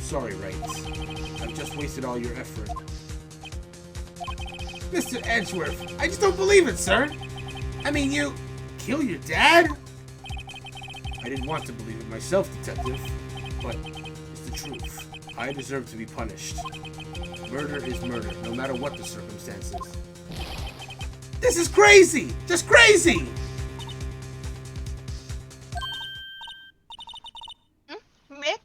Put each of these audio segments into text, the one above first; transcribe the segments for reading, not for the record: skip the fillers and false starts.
sorry, Wright. I've just wasted all your effort. Mr. Edgeworth, I just don't believe it, sir. I mean, you kill your dad? I didn't want to believe it myself, Detective, but it's the truth. I deserve to be punished. Murder is murder, no matter what the circumstances. This is crazy! Just crazy! Rick?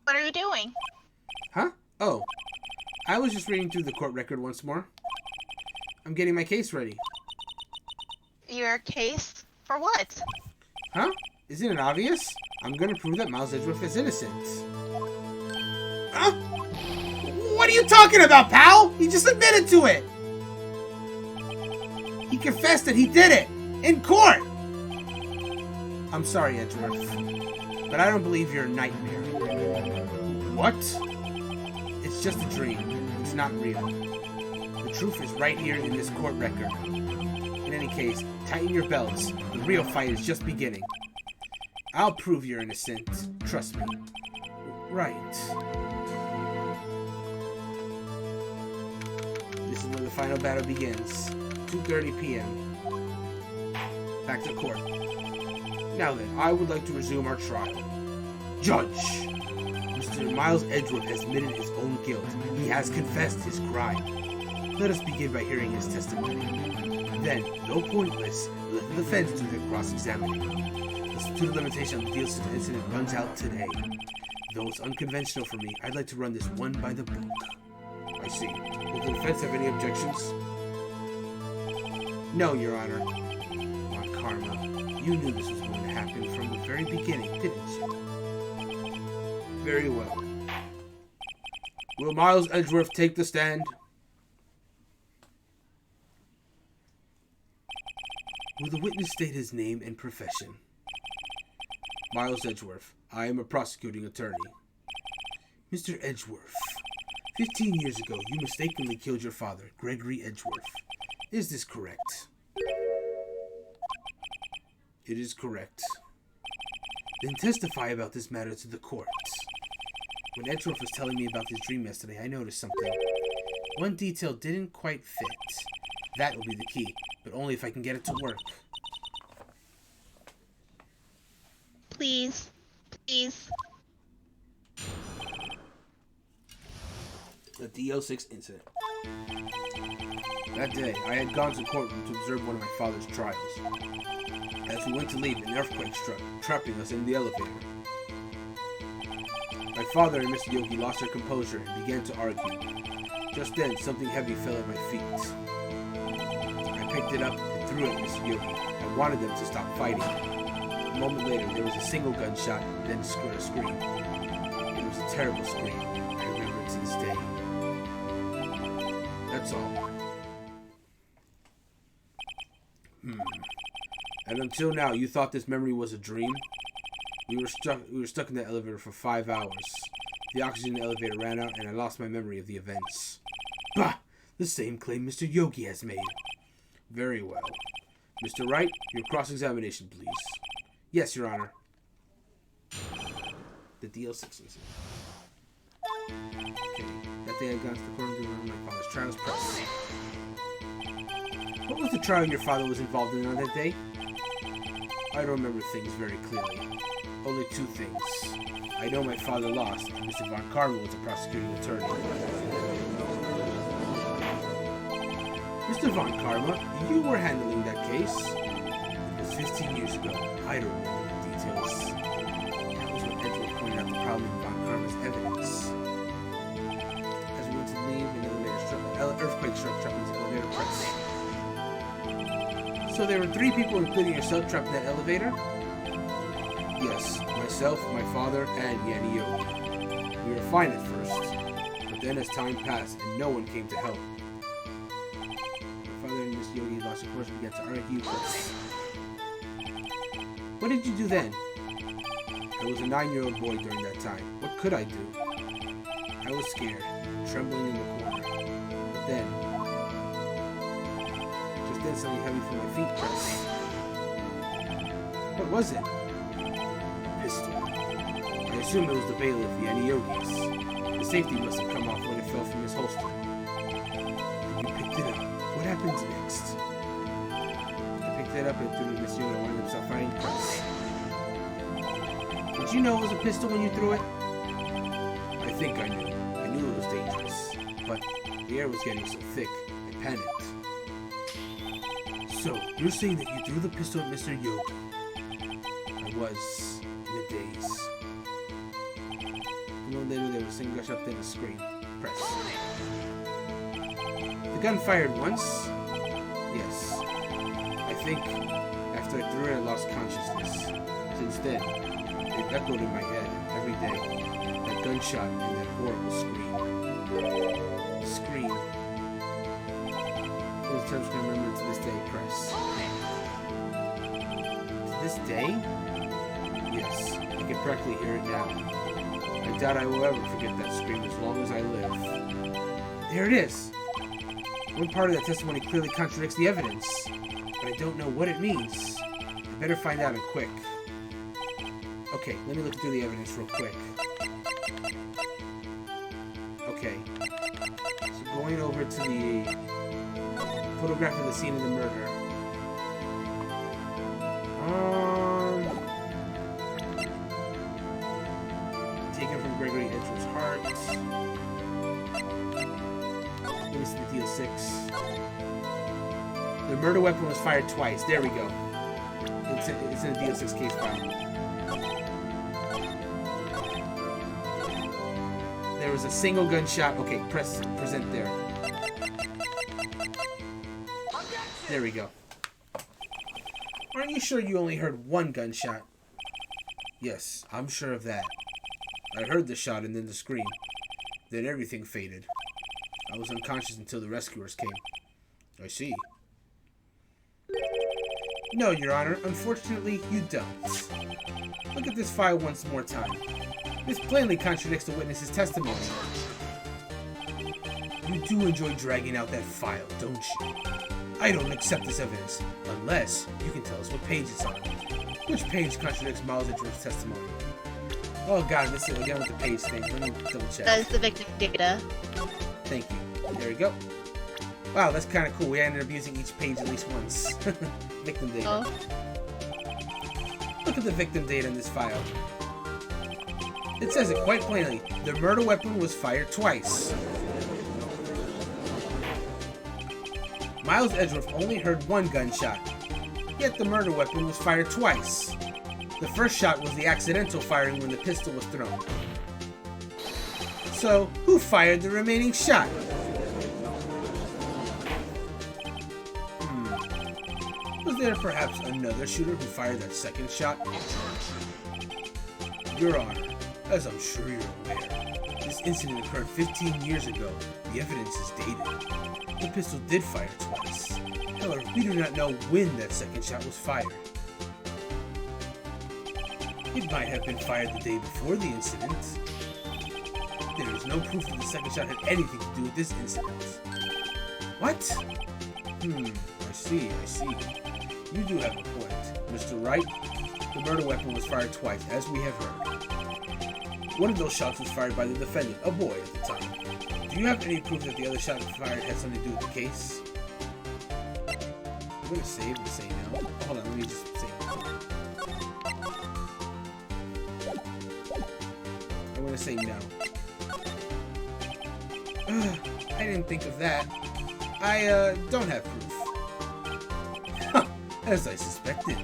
What are you doing? Huh? Oh. I was just reading through the court record once more. I'm getting my case ready. Your case? For what? Huh? Isn't it obvious? I'm gonna prove that Miles Edgeworth is innocent. Huh? What are you talking about, pal? He just admitted to it! He confessed that he did it! In court! I'm sorry, Edgeworth, but I don't believe you're a nightmare. What? It's just a dream. It's not real. The truth is right here in this court record. In any case, tighten your belts. The real fight is just beginning. I'll prove you're innocent. Trust me. Right. This is where the final battle begins. 2:30 p.m. Back to court. Now then, I would like to resume our trial. Judge! Mr. Miles Edgeworth has admitted his own guilt. He has confessed his crime. Let us begin by hearing his testimony. Then, no pointless, let the defense do their cross-examining. The statute of limitation on the deal incident runs out today. Though it's unconventional for me, I'd like to run this one by the book. I see. Does the defense have any objections? No, Your Honor. Mon Karma, you knew this was going to happen from the very beginning, didn't you? Very well. Will Miles Edgeworth take the stand? Will the witness state his name and profession? Miles Edgeworth. I am a prosecuting attorney. Mr. Edgeworth, 15 years ago, you mistakenly killed your father, Gregory Edgeworth. Is this correct? It is correct. Then testify about this matter to the court. When Edgeworth was telling me about this dream yesterday, I noticed something. One detail didn't quite fit. That will be the key, but only if I can get it to work. Please. Please. The DL6 incident. That day, I had gone to the courtroom to observe one of my father's trials. As we went to leave, an earthquake struck, trapping us in the elevator. My father and Mr. Yogi lost their composure and began to argue. Just then, something heavy fell at my feet. I picked it up and threw it at Mr. Yogi. I wanted them to stop fighting. A moment later, there was a single gunshot, then a scream. It was a terrible scream. I remember it to this day. That's all. And until now, you thought this memory was a dream? We were stuck in the elevator for 5 hours. The oxygen in the elevator ran out, and I lost my memory of the events. Bah! The same claim Mr. Yogi has made. Very well. Mr. Wright, your cross-examination, please. Yes, Your Honor. The DL6 incident. Okay. That day I got to the courtroom to run my father's trials press. What was the trial your father was involved in on that day? I don't remember things very clearly. Only 2 things. I know my father lost, and Mr. Von Karma was a prosecuting attorney. Mr. Von Karma, you were handling that case. It was 15 years ago. I don't remember the details. That was when Edgeworth pointed out the problem in Von Karma's evidence. As we went to leave, an earthquake struck, trapping the elevator press. So there were 3 people, including yourself, trapped in that elevator? Yes, myself, my father, and Yanni Yogi. We were fine at first, but then as time passed and no one came to help, my father and Miss Yogi lost their course and began to argue. What did you do then? I was a 9-year-old boy during that time. What could I do? I was scared, trembling in the corner. But then something heavy from my feet pressed. What was it? A pistol. I assume it was the bailiff, the Aniyogis. The safety must have come off when it fell from his holster. And you picked it up. What happens next? I picked it up and threw it at Mr. Yoda and wound himself fighting Chris. Did you know it was a pistol when you threw it? I think I knew. I knew it was dangerous. But the air was getting so thick, I panicked. So, you're saying that you threw the pistol at Mr. Yoga? I was in a daze. A moment later, there was a single gush up, then a scream. Press. The gun fired once? Yes. I think after I threw it, I lost consciousness. Since then, it echoed in my head every day. That gunshot and that horrible scream. Scream. Those terms can remember to this day. Press. To this day? Yes, I can practically hear it now. I doubt I will ever forget that scream as long as I live. There it is! One part of that testimony clearly contradicts the evidence, but I don't know what it means. I better find out and quick. Okay, let me look through the evidence real quick. Okay. So going over to the photograph of the scene of the murder. Taken from Gregory Edgeworth's heart. Let me see the deal 6. The murder weapon was fired twice. There we go. It's in the deal 6 case file. There was a single gunshot. Okay, present there. There we go. Aren't you sure you only heard one gunshot? Yes, I'm sure of that. I heard the shot and then the scream. Then everything faded. I was unconscious until the rescuers came. I see. No, Your Honor. Unfortunately, you don't. Look at this file once more time. This plainly contradicts the witness's testimony. You do enjoy dragging out that file, don't you? I don't accept this evidence, unless you can tell us what page it's on. Which page contradicts Miles Edgeworth's testimony? Oh god, this is again with the page thing. Let me double check. That is the victim data. Thank you. There we go. Wow, that's kind of cool. We ended up using each page at least once. Victim data. Oh. Look at the victim data in this file. It says it quite plainly. The murder weapon was fired twice. Miles Edgeworth only heard one gunshot, yet the murder weapon was fired twice. The first shot was the accidental firing when the pistol was thrown. So, who fired the remaining shot? Was there perhaps another shooter who fired that second shot? Your Honor, as I'm sure you're aware, this incident occurred 15 years ago. The evidence is dated. The pistol did fire twice. However, we do not know when that second shot was fired. It might have been fired the day before the incident. There is no proof that the second shot had anything to do with this incident. What? I see. You do have a point. Mr. Wright, the murder weapon was fired twice, as we have heard. One of those shots was fired by the defendant, a boy at the time. Do you have any proof that the other shot fired had something to do with the case? I'm going to save and say no. Hold on, let me just say no. I'm going to say no. I didn't think of that. I don't have proof. As I suspected.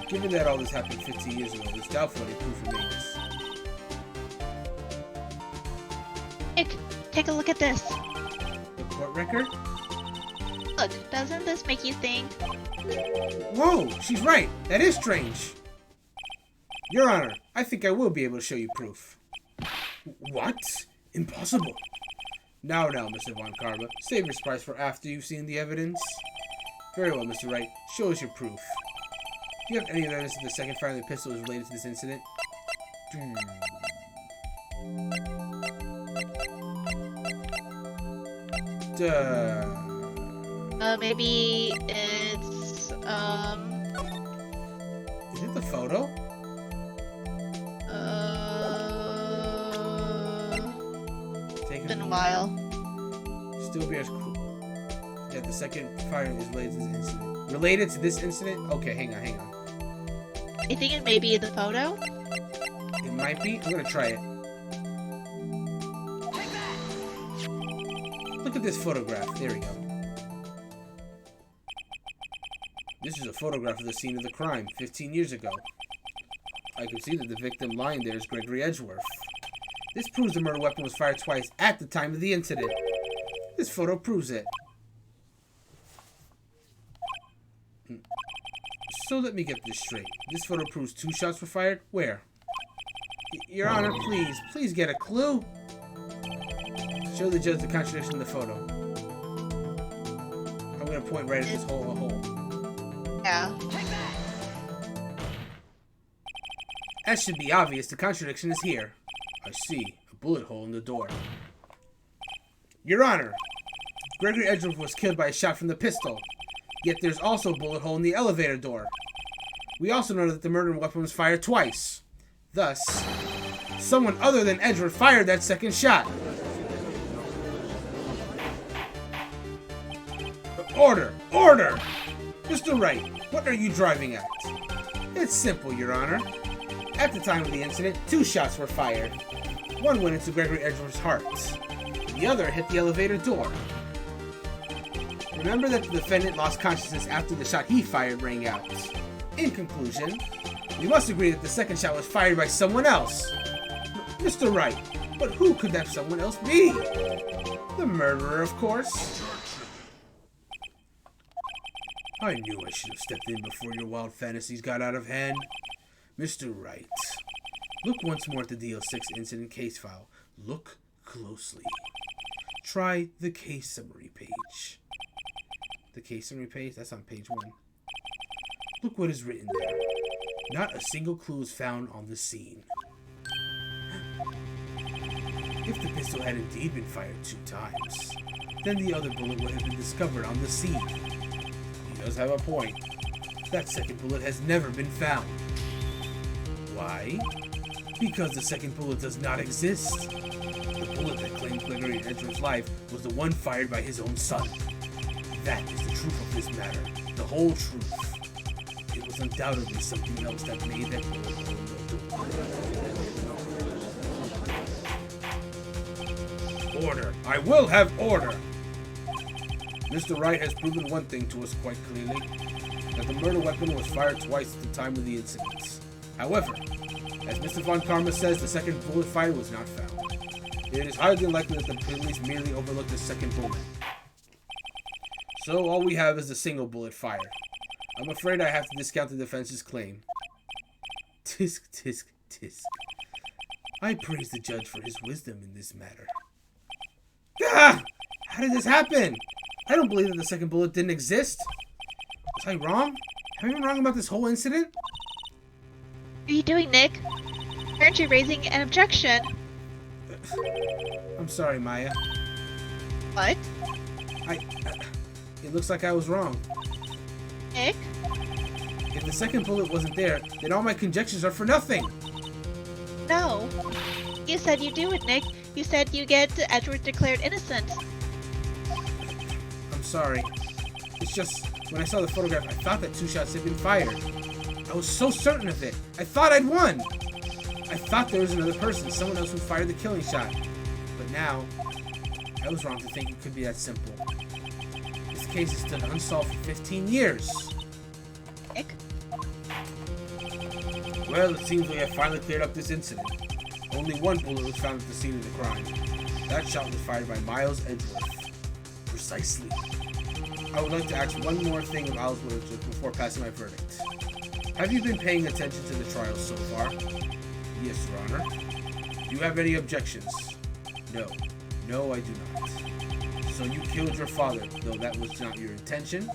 Given that all this happened 15 years ago, it's doubtful any proof remains. Nick, take a look at this. The court record? Look, doesn't this make you think? Whoa, she's right. That is strange. Your Honor, I think I will be able to show you proof. What? Impossible. Now, Mr. Von Karma. Save your surprise for after you've seen the evidence. Very well, Mr. Wright. Show us your proof. Do you have any evidence that the second fire of the pistol is related to this incident? Maybe it's, Is it the photo? been a while. Still bears. Yeah, the second fire is related to this incident. Related to this incident? Okay, hang on. I think it may be the photo. It might be. I'm gonna try it. Look at this photograph. There we go. This is a photograph of the scene of the crime 15 years ago. I can see that the victim lying there is Gregory Edgeworth. This proves the murder weapon was fired twice at the time of the incident. This photo proves it. So let me get this straight. This photo proves 2 shots were fired? Where? Your Honor, please get a clue. Show the judge the contradiction in the photo. I'm gonna point right at this hole. Yeah. That should be obvious. The contradiction is here. I see. A bullet hole in the door. Your Honor, Gregory Edgeworth was killed by a shot from the pistol. Yet there's also a bullet hole in the elevator door. We also know that the murder weapon was fired twice. Thus, someone other than Edgeworth fired that second shot. Order! Order! Mr. Wright, what are you driving at? It's simple, Your Honor. At the time of the incident, 2 shots were fired. One went into Gregory Edgeworth's heart. The other hit the elevator door. Remember that the defendant lost consciousness after the shot he fired rang out. In conclusion, we must agree that the second shot was fired by someone else. Mr. Wright, but who could that someone else be? The murderer, of course. I knew I should have stepped in before your wild fantasies got out of hand. Mr. Wright, look once more at the DL6 incident case file. Look closely. Try the case summary page. The case summary page? That's on page 1. Look what is written there. Not a single clue is found on the scene. If the pistol had indeed been fired 2 times, then the other bullet would have been discovered on the scene. He does have a point. That second bullet has never been found. Why? Because the second bullet does not exist. The bullet that claimed Gregory Edgeworth's life was the one fired by his own son. That is the truth of this matter. The whole truth. It was undoubtedly something else that made that bullet. Order. I will have order. Mr. Wright has proven one thing to us quite clearly. That the murder weapon was fired twice at the time of the incidents. However, as Mr. Von Karma says, the second bullet fired was not found. It is highly unlikely that the police merely overlooked the second bullet. So all we have is a single bullet fired. I'm afraid I have to discount the defense's claim. Tisk, tisk, tisk. I praise the judge for his wisdom in this matter. Ah! How did this happen? I don't believe that the second bullet didn't exist. Was I wrong? Have I been wrong about this whole incident? What are you doing, Nick? Aren't you raising an objection? I'm sorry, Maya. What? It looks like I was wrong. Nick? If the second bullet wasn't there, then all my conjectures are for nothing. No. You said you do it, Nick. You said you get Edgeworth declared innocent. I'm sorry. It's just, when I saw the photograph, I thought that 2 shots had been fired. I was so certain of it. I thought I'd won. I thought there was another person, someone else who fired the killing shot. But now, I was wrong to think it could be that simple. This case has stood unsolved for 15 years. Nick? Well, it seems we have finally cleared up this incident. Only 1 bullet was found at the scene of the crime. That shot was fired by Miles Edgeworth. Precisely. I would like to ask one more thing of Miles Edgeworth before passing my verdict. Have you been paying attention to the trial so far? Yes, Your Honor. Do you have any objections? No. No, I do not. So you killed your father, though that was not your intention?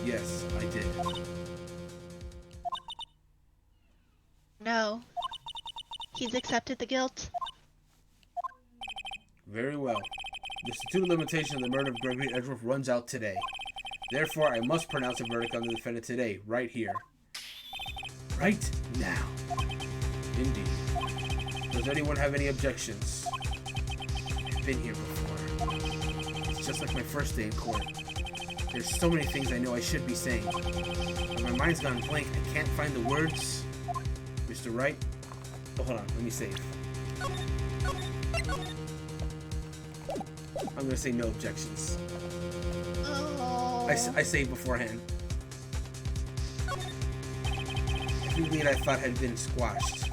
Yes, I did. No. He's accepted the guilt. Very well. The statute of limitation of the murder of Gregory Edgeworth runs out today. Therefore, I must pronounce a verdict on the defendant today, right here. Right now. Indeed. Does anyone have any objections? been here before. It's just like my first day in court. There's so many things I know I should be saying. But my mind's gone blank. I can't find the words. Mr. Wright? Oh, hold on. Let me save. I'm gonna say no objections. Oh. I saved beforehand. Every lead I thought had been squashed.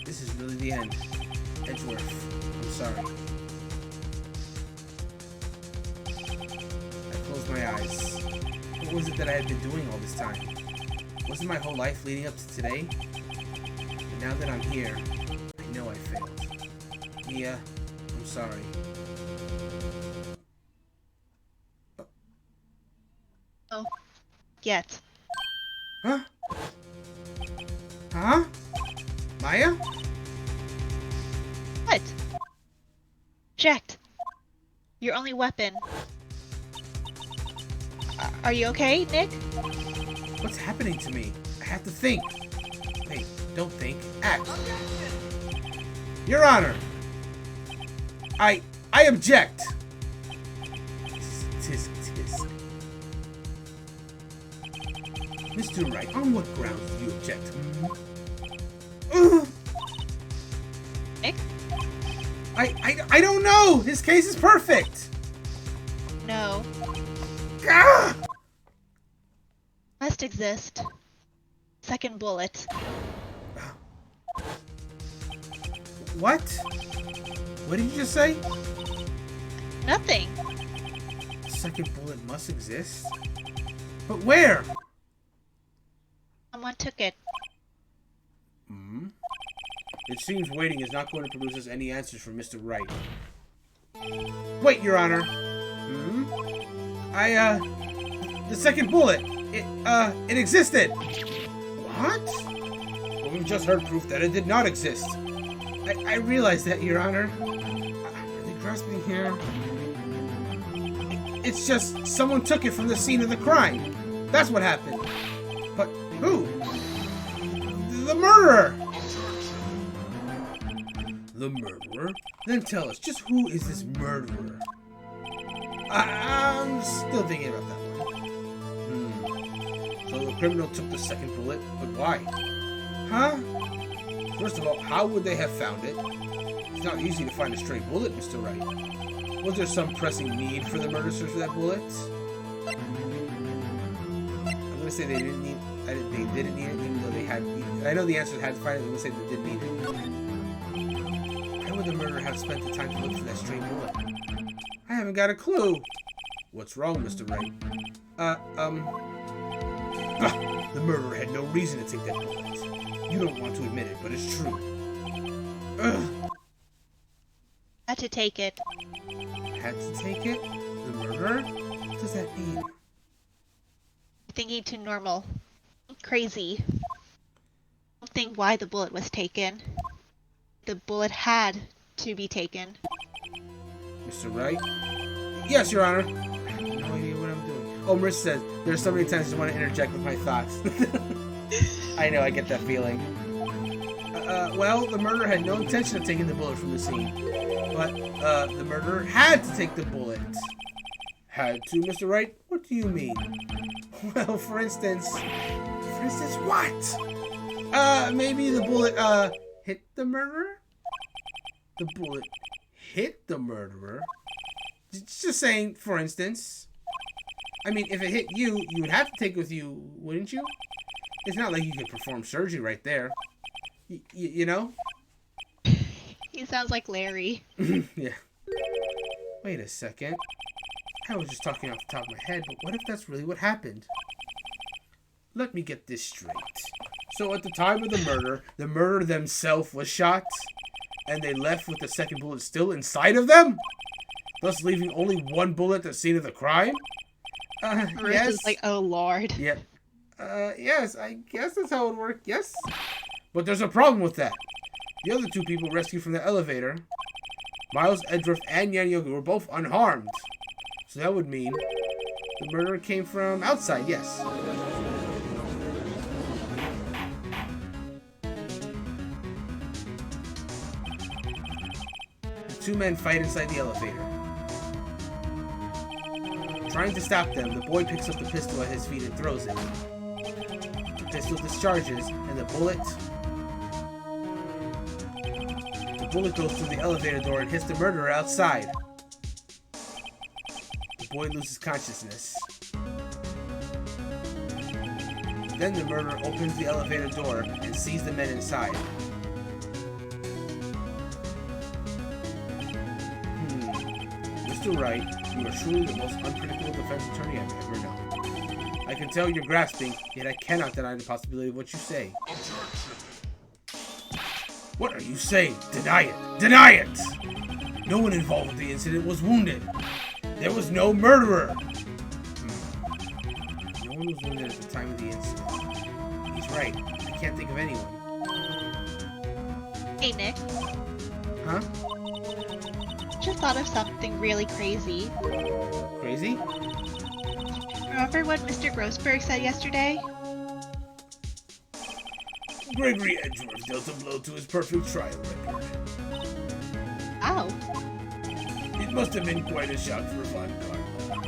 This is really the end. Edgeworth, I'm sorry. I closed my eyes. What was it that I had been doing all this time? Wasn't my whole life leading up to today? But now that I'm here, I know I failed. Mia, I'm sorry. Oh. Yet. Huh? Huh? Maya? What? Eject. Your only weapon. Are you okay, Nick? What's happening to me? I have to think. Wait, don't think. Act. Your Honor! I object! Tisk. Mr. Wright, on what grounds do you object? Nick? I don't know! His case is perfect! No. Ah! Must exist. Second bullet. What? What did you just say? Nothing. Second bullet must exist? But where? Someone took it. It seems waiting is not going to produce us any answers from Mr. Wright. Wait, Your Honor. The second bullet. It existed. What? Well, we've just heard proof that it did not exist. I realize that, Your Honor. I'm really grasping here. It's just someone took it from the scene of the crime. That's what happened. But who? The murderer! The murderer? Then tell us, just who is this murderer? I'm still thinking about that one. So the criminal took the second bullet, but why? Huh? First of all, how would they have found it? It's not easy to find a stray bullet, Mr. Wright. Was there some pressing need for the murder search for that bullet? I'm gonna say they didn't need it, even though they had. I know the answer had to find it. I'm gonna say they didn't need it. How would the murderer have spent the time to look for that stray bullet? I haven't got a clue. What's wrong, Mr. Wright? The murderer had no reason to take that bullet. You don't want to admit it, but it's true. Had to take it. Had to take it? The murderer? What does that mean? Thinking too normal. Crazy. Don't think why the bullet was taken. The bullet had to be taken. Mr. Wright? Yes, Your Honor. I have no idea what I'm doing. Oh, Marissa says, there's so many times I just want to interject with my thoughts. I know, I get that feeling. Well, the murderer had no intention of taking the bullet from the scene. But, the murderer had to take the bullet. Had to, Mr. Wright? What do you mean? Well, for instance... For instance, what? Maybe the bullet, hit the murderer? The bullet hit the murderer? Just saying, for instance. I mean, if it hit you, you would have to take it with you, wouldn't you? It's not like you could perform surgery right there. You know? He sounds like Larry. Yeah. Wait a second. I was just talking off the top of my head, but what if that's really what happened? Let me get this straight. So at the time of the murderer themselves was shot, and they left with the second bullet still inside of them? Thus leaving only one bullet at the scene of the crime? Yes. Is like, oh lord. Yep. Yes, I guess that's how it would work, yes. But there's a problem with that. The other two people rescued from the elevator, Miles, Edgeworth, and Yan Yogi, were both unharmed. So that would mean the murderer came from outside, yes. two men fight inside the elevator. Trying to stop them, the boy picks up the pistol at his feet and throws it. The pistol discharges, and the bullet goes through the elevator door and hits the murderer outside. The boy loses consciousness. Then the murderer opens the elevator door and sees the men inside. Mr. Wright, you are truly the most unpredictable defense attorney I've ever known. I can tell you're grasping, yet I cannot deny the possibility of what you say. What are you saying? Deny it! Deny it! No one involved with the incident was wounded. There was no murderer. No one was wounded at the time of the incident. He's right. I can't think of anyone. Hey, Nick. Huh? Just thought of something really crazy. Crazy? Remember what Mr. Grossberg said yesterday? Gregory Edgeworth dealt a blow to his perfect trial record. Oh. It must have been quite a shock for Von Carlo.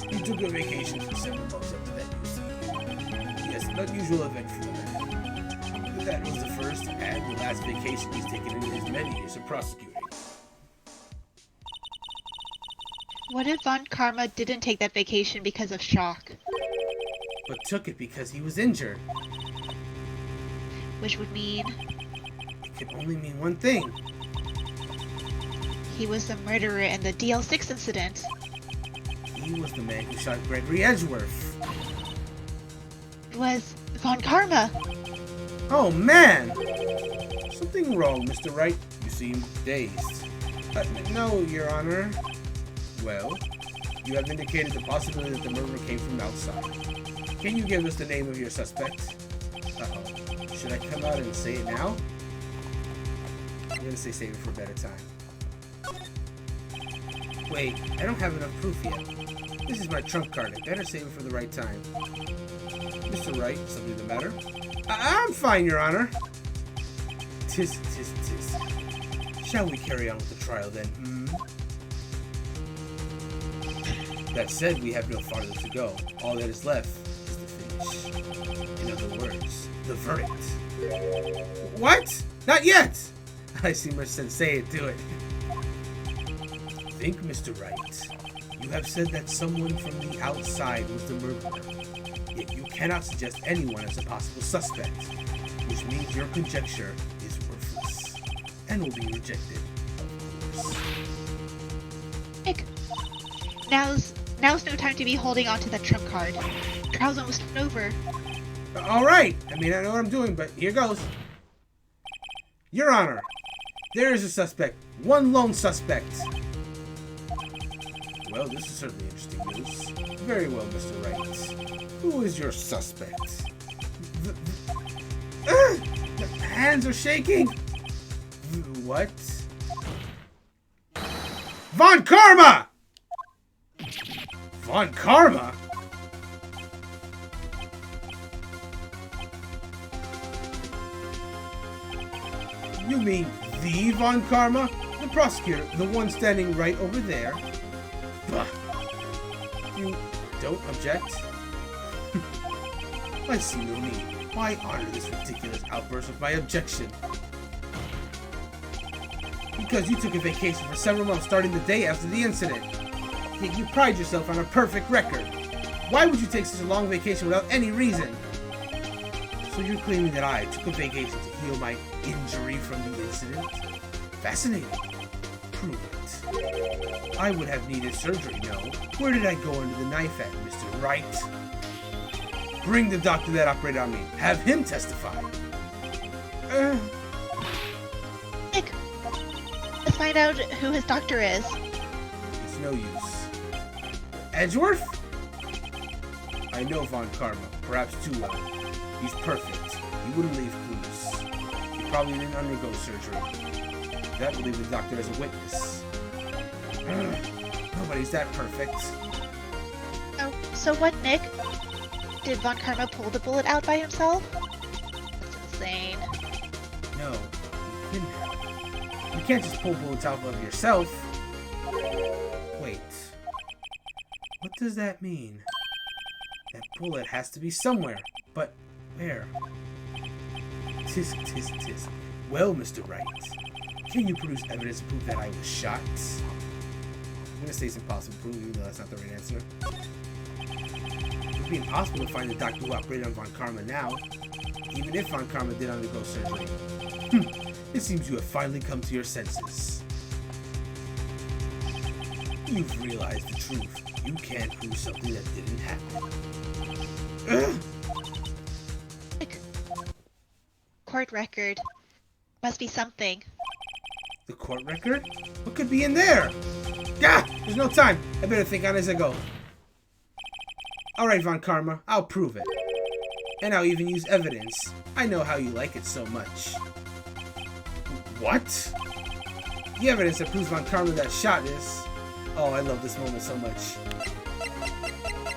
He took a vacation for several months after that, you see. Yes, an unusual event for the man. But that was the first and the last vacation he's taken in his many years of prosecuting. What if Von Karma didn't take that vacation because of shock? But took it because he was injured. Which would mean... It can only mean one thing. He was the murderer in the DL6 incident. He was the man who shot Gregory Edgeworth. It was Von Karma. Oh, man! Something wrong, Mr. Wright. You seem dazed. No, Your Honor. Well, you have indicated the possibility that the murderer came from outside. Can you give us the name of your suspect? Uh-oh. Should I come out and say it now? I'm gonna say save it for a better time. Wait, I don't have enough proof yet. This is my trump card. I better save it for the right time. Mr. Wright, something the matter? I'm fine, Your Honor. Tis. Shall we carry on with the trial then, That said, we have no farther to go. All that is left is the finish. In other words, the verdict. What? Not yet! I see much sensei to it. Think, Mr. Wright. You have said that someone from the outside was the murderer. Yet you cannot suggest anyone as a possible suspect, which means your conjecture is worthless and will be rejected, of course. Nick, now's no time to be holding on to that trump card. Trial's almost over. All right. I mean, I know what I'm doing, but here goes. Your Honor, there is a suspect. One lone suspect. Well, this is certainly interesting news. Very well, Mr. Wright. Who is your suspect? The hands are shaking. What? Von Karma! Von Karma? You mean the Von Karma? The prosecutor, the one standing right over there? Bah. You don't object? I see no need. Why honor this ridiculous outburst with my objection? Because you took a vacation for several months starting the day after the incident. Yet you pride yourself on a perfect record. Why would you take such a long vacation without any reason? So you're claiming that I took a vacation to heal my injury from the incident? Fascinating. Prove it. I would have needed surgery, no. Where did I go under the knife at, Mr. Wright? Bring the doctor that operated on me. Have him testify. Nick, let's find out who his doctor is. It's no use. Edgeworth? I know Von Karma, perhaps too well. He's perfect. He wouldn't leave clues. He probably didn't undergo surgery. That would leave the doctor as a witness. Nobody's that perfect. Oh, so what, Nick? Did Von Karma pull the bullet out by himself? That's insane. No, he couldn't have. You can't just pull bullets out of yourself. Wait. What does that mean? That bullet has to be somewhere. But where? Tisk, tisk, tisk. Well, Mr. Wright, can you produce evidence to prove that I was shot? I'm gonna say it's impossible to prove, even though that's not the right answer. It would be impossible to find the doctor who operated on Von Karma now, even if Von Karma did undergo surgery. It seems you have finally come to your senses. You've realized the truth. You can't prove something that didn't happen. Court record. Must be something. The court record? What could be in there? Gah! There's no time. I better think on as I go. Alright, Von Karma. I'll prove it. And I'll even use evidence. I know how you like it so much. What? The evidence that proves Von Karma that shot is... Oh, I love this moment so much.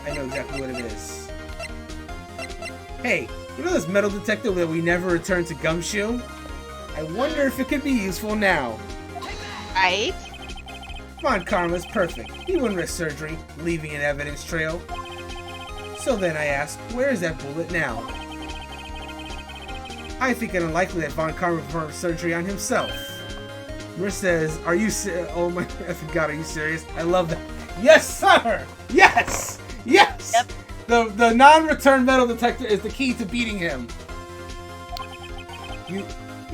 I know exactly what it is. Hey, you know this metal detector that we never returned to Gumshoe? I wonder if it could be useful now. Right? Von Karma's perfect. He wouldn't risk surgery, leaving an evidence trail. So then I ask, where is that bullet now? I think it unlikely that Von Karma performed surgery on himself. Marissa says, are you oh my god, are you serious? I love that. Yes, sir! Yes! Yes! Yep. The non-return metal detector is the key to beating him. You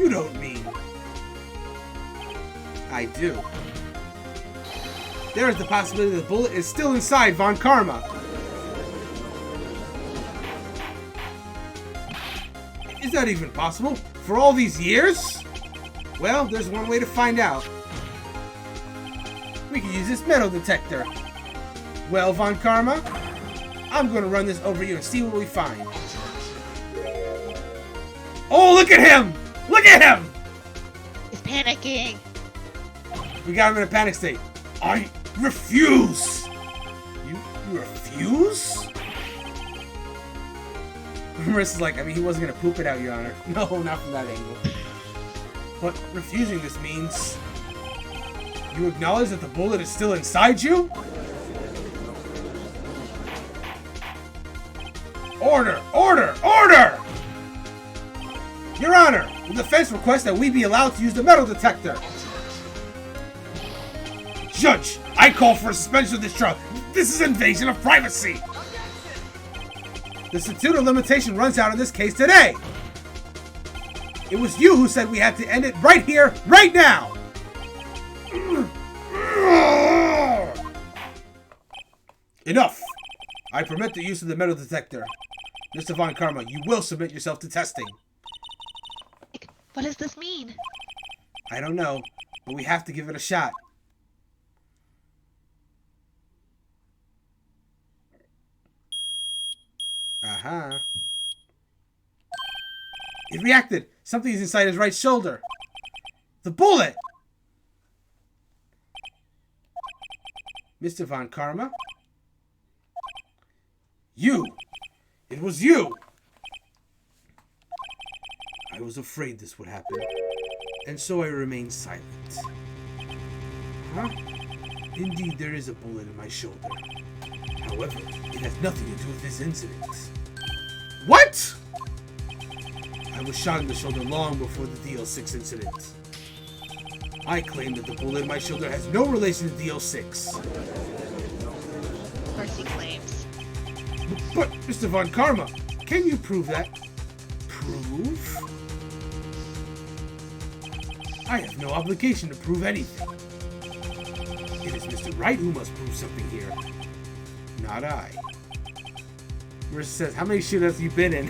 don't mean... I do. There is the possibility the bullet is still inside Von Karma. Is that even possible? For all these years? Well, there's one way to find out. We can use this metal detector. Well, Von Karma, I'm going to run this over you and see what we find. Oh, look at him! Look at him! He's panicking. We got him in a panic state. I refuse! You refuse? Marissa's like, I mean, he wasn't going to poop it out, Your Honor. No, not from that angle. But refusing this means... You acknowledge that the bullet is still inside you? Order! Order! Order! Your Honor, the defense requests that we be allowed to use the metal detector. Judge, I call for a suspension of this trial. This is invasion of privacy. The statute of limitation runs out in this case today. It was you who said we had to end it right here, right now. Enough. I permit the use of the metal detector. Mr. Von Karma, you will submit yourself to testing. What does this mean? I don't know, but we have to give it a shot. Aha. It reacted. Something's inside his right shoulder. The bullet! Mr. Von Karma? You! It was you! I was afraid this would happen, and so I remained silent. Huh? Indeed, there is a bullet in my shoulder. However, it has nothing to do with this incident. What?! I was shot in the shoulder long before the DL6 incident. I claim that the bullet in my shoulder has no relation to DL6. Of course he claims. But, Mr. Von Karma, can you prove that? Prove? I have no obligation to prove anything. It is Mr. Wright who must prove something here. Not I. Marissa says, how many shit have you been in?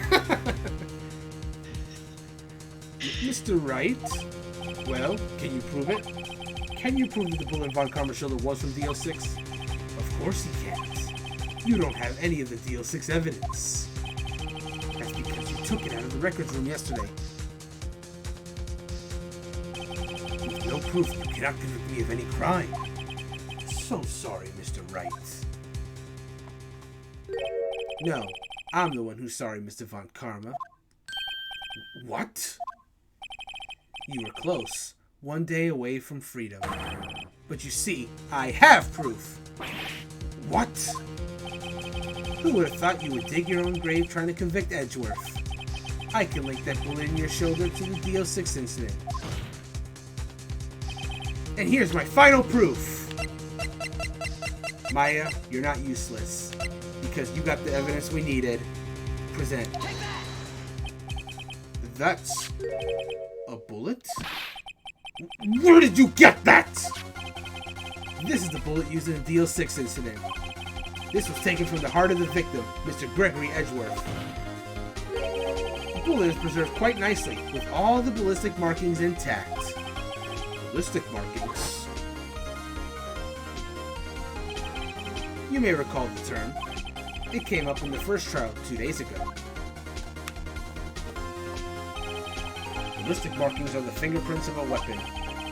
Mr. Wright? Well, can you prove it? Can you prove that the bullet in Von Karma's shoulder was from DL6? Of course he can't. You don't have any of the DL6 evidence. That's because you took it out of the records room yesterday. With no proof, you cannot convict me of any crime. So sorry, Mr. Wright. No, I'm the one who's sorry, Mr. Von Karma. What? You were close, one day away from freedom. But you see, I have proof. What? Who would have thought you would dig your own grave trying to convict Edgeworth? I can link that bullet in your shoulder to the DO6 incident. And here's my final proof. Maya, you're not useless. Because you got the evidence we needed. Present. That's a bullet? Where did you get that? This is the bullet used in the DO6 incident. This was taken from the heart of the victim, Mr. Gregory Edgeworth. The bullet is preserved quite nicely, with all the ballistic markings intact. Ballistic markings? You may recall the term. It came up in the first trial 2 days ago. Ballistic markings are the fingerprints of a weapon.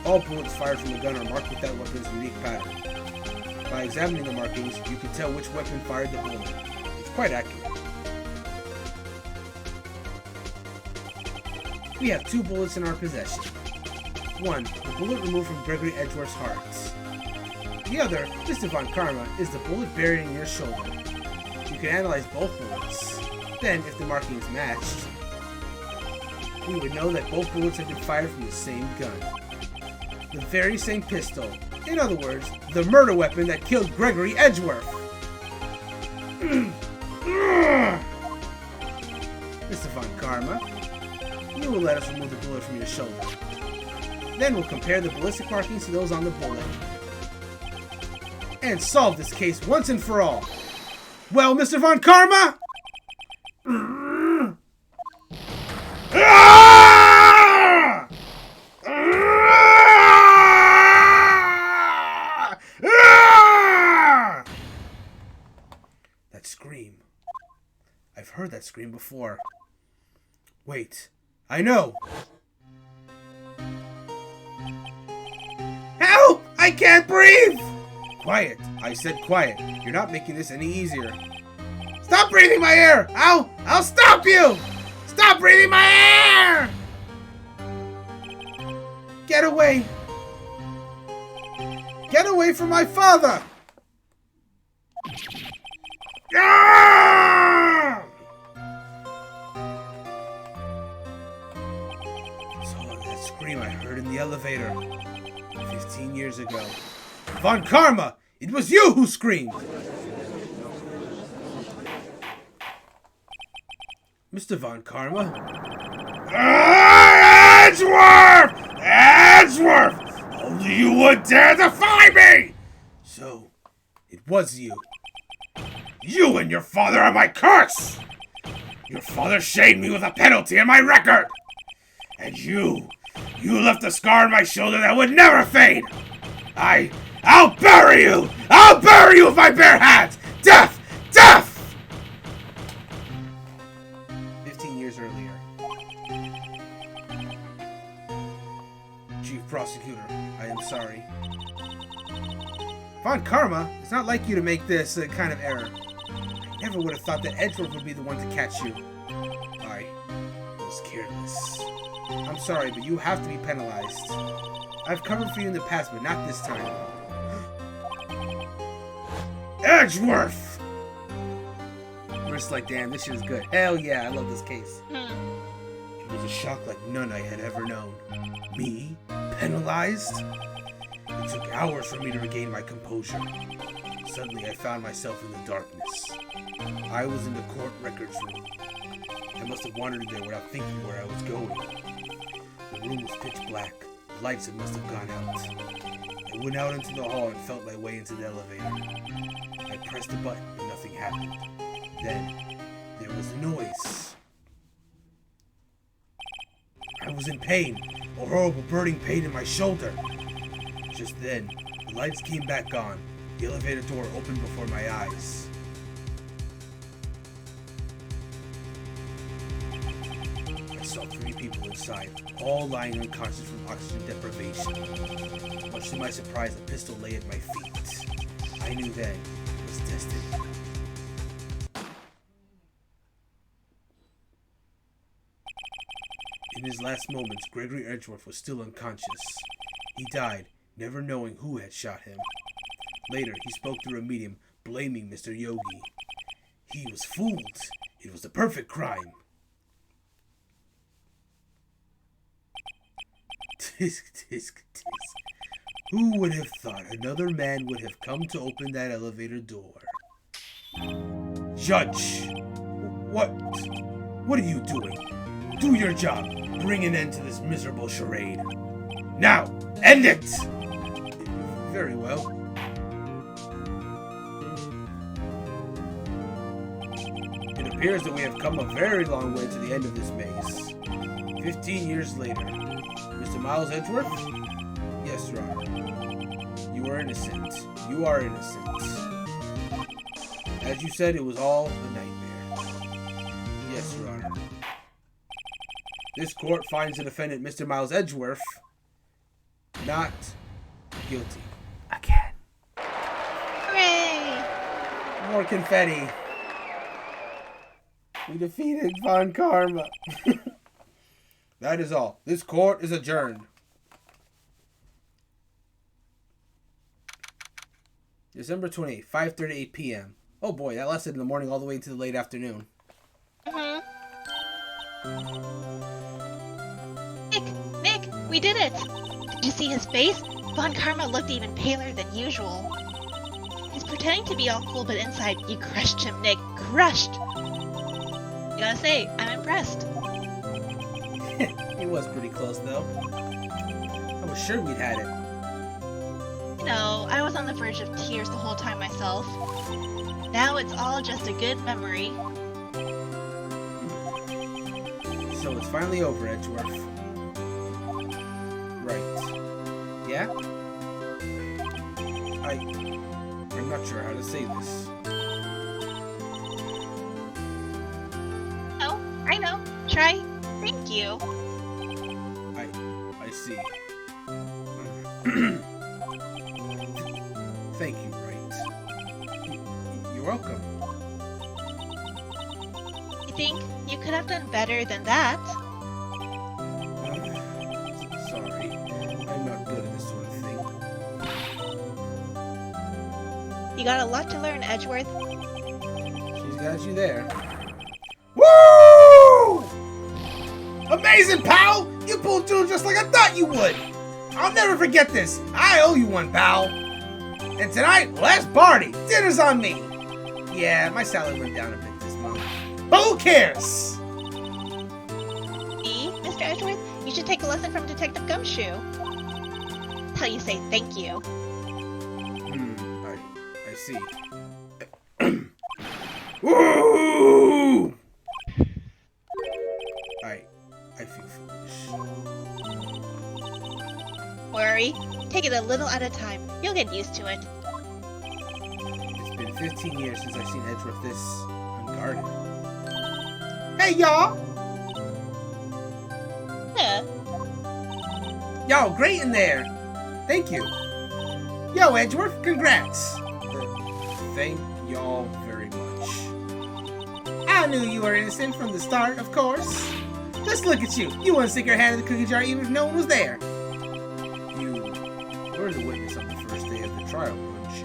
All bullets fired from the gun are marked with that weapon's unique pattern. By examining the markings, you can tell which weapon fired the bullet. It's quite accurate. We have 2 bullets in our possession. One, the bullet removed from Gregory Edgeworth's heart. The other, Mr. Von Karma, is the bullet buried in your shoulder. You can analyze both bullets. Then, if the markings matched, we would know that both bullets had been fired from the same gun. The very same pistol. In other words, the murder weapon that killed Gregory Edgeworth. Mr. Von Karma, you will let us remove the bullet from your shoulder. Then we'll compare the ballistic markings to those on the bullet. And solve this case once and for all. Well, Mr. Von Karma? That scream. I've heard that scream before. Wait, I know! Help! I can't breathe! Quiet. I said quiet. You're not making this any easier. Stop breathing my air! I'll stop you! Stop breathing my air! Get away! Get away from my father! Ah! So that scream I heard in the elevator 15 years ago. Von Karma! It was you who screamed! Mr. Von Karma? Edgeworth! Edgeworth! Only you would dare defy me! So, it was you. You and your father are my curse! Your father shamed me with a penalty in my record! And you left a scar on my shoulder that would never fade! I'll bury you! I'll bury you with my bare hands! Death! Death! 15 years earlier. Chief Prosecutor, I am sorry. Von Karma, it's not like you to make this kind of error. I never would have thought that Edgeworth would be the one to catch you. I was careless. I'm sorry, but you have to be penalized. I've covered for you in the past, but not this time. Edgeworth! We're just like, damn, this shit is good. Hell yeah, I love this case. It was a shock like none I had ever known. Me? Penalized? It took hours for me to regain my composure. Suddenly, I found myself in the darkness. I was in the court records room. I must have wandered there without thinking where I was going. The room was pitch black. The lights must have gone out. I went out into the hall and felt my way into the elevator. I pressed a button, but nothing happened. Then, there was a noise. I was in pain, a horrible burning pain in my shoulder. Just then, the lights came back on. The elevator door opened before my eyes. I saw 3 people inside, all lying unconscious from oxygen deprivation. Much to my surprise, a pistol lay at my feet. I knew then it was destiny. In his last moments, Gregory Edgeworth was still unconscious. He died, never knowing who had shot him. Later, he spoke through a medium, blaming Mr. Yogi. He was fooled. It was the perfect crime. Tisk, tisk, tisk. Who would have thought another man would have come to open that elevator door? Judge! What are you doing? Do your job. Bring an end to this miserable charade. Now, end it! Very well. It appears that we have come a very long way to the end of this maze. 15 years later. Mr. Miles Edgeworth? Yes, Your Honor. You are innocent. You are innocent. As you said, it was all a nightmare. Yes, Your Honor. This court finds the defendant, Mr. Miles Edgeworth, not guilty. Again. Hooray! More confetti. We defeated Von Karma. That is all. This court is adjourned. December 28th, 5:38 p.m. Oh boy, that lasted in the morning all the way into the late afternoon. Nick, we did it! Did you see his face? Von Karma looked even paler than usual. He's pretending to be all cool, but inside, you crushed him, Nick. Crushed! You gotta say, I'm impressed. It was pretty close, though. I was sure we'd had it. No, I was on the verge of tears the whole time myself. Now it's all just a good memory. So it's finally over, Edgeworth. Right. Yeah? I'm not sure how to say this. Oh, I know. Try. Thank you. I see. Thank you, Wright. You're welcome. You think you could have done better than that? Sorry. I'm not good at this sort of thing. You got a lot to learn, Edgeworth. She's got you there. Woo! Amazing, pal! You pulled through just like I thought you would! I'll never forget this! I owe you one, pal! And tonight, last party! Dinner's on me! Yeah, my salary went down a bit this month. But who cares? See, Mr. Edgeworth, you should take a lesson from Detective Gumshoe. That's how you say thank you. I see. Woo! I feel foolish. Worry. Take it a little at a time. You'll get used to it. It's been 15 years since I've seen Edgeworth this unguarded. Hey, y'all! Huh. Yo, great in there! Thank you. Yo, Edgeworth, congrats! Thank y'all very much. I knew you were innocent from the start, of course. Just look at you. You wouldn't stick your hand in the cookie jar even if no one was there. You were the witness on the first day of the trial, weren't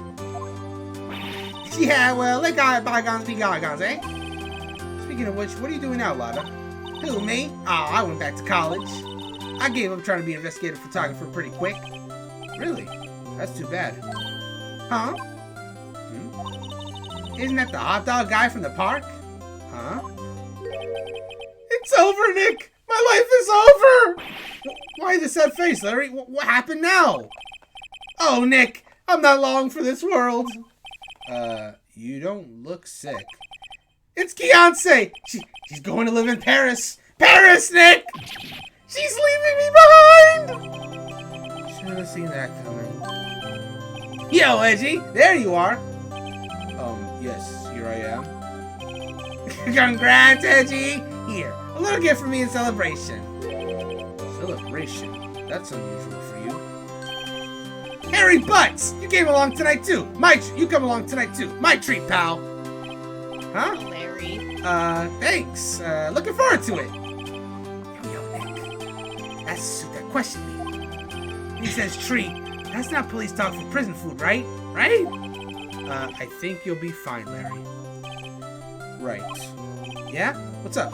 you? Yeah, well, let bygones be bygones, eh? Speaking of which, what are you doing now, Lada? Who, me? Oh, I went back to college. I gave up trying to be an investigative photographer pretty quick. Really? That's too bad. Huh? Isn't that the hot dog guy from the park? Huh? It's over, Nick! My life is over! Why the sad face, Larry? What happened now? Oh, Nick! I'm not long for this world! You don't look sick. It's Beyonce! She's going to live in Paris! Paris, Nick! She's leaving me behind! Should have seen that coming. Yo, Edgy! There you are! Yes, here I am. Congrats, Edgy! Here, a little gift for me in celebration. Celebration? That's unusual for you. Harry Butts! You came along tonight too! You come along tonight too! My treat, pal! Huh? Larry. Thanks. Looking forward to it. Yo, Nick. That's the suit that questioned me. He says treat. That's not police talk for prison food, right? Right? I think you'll be fine, Larry. Right. Yeah? What's up?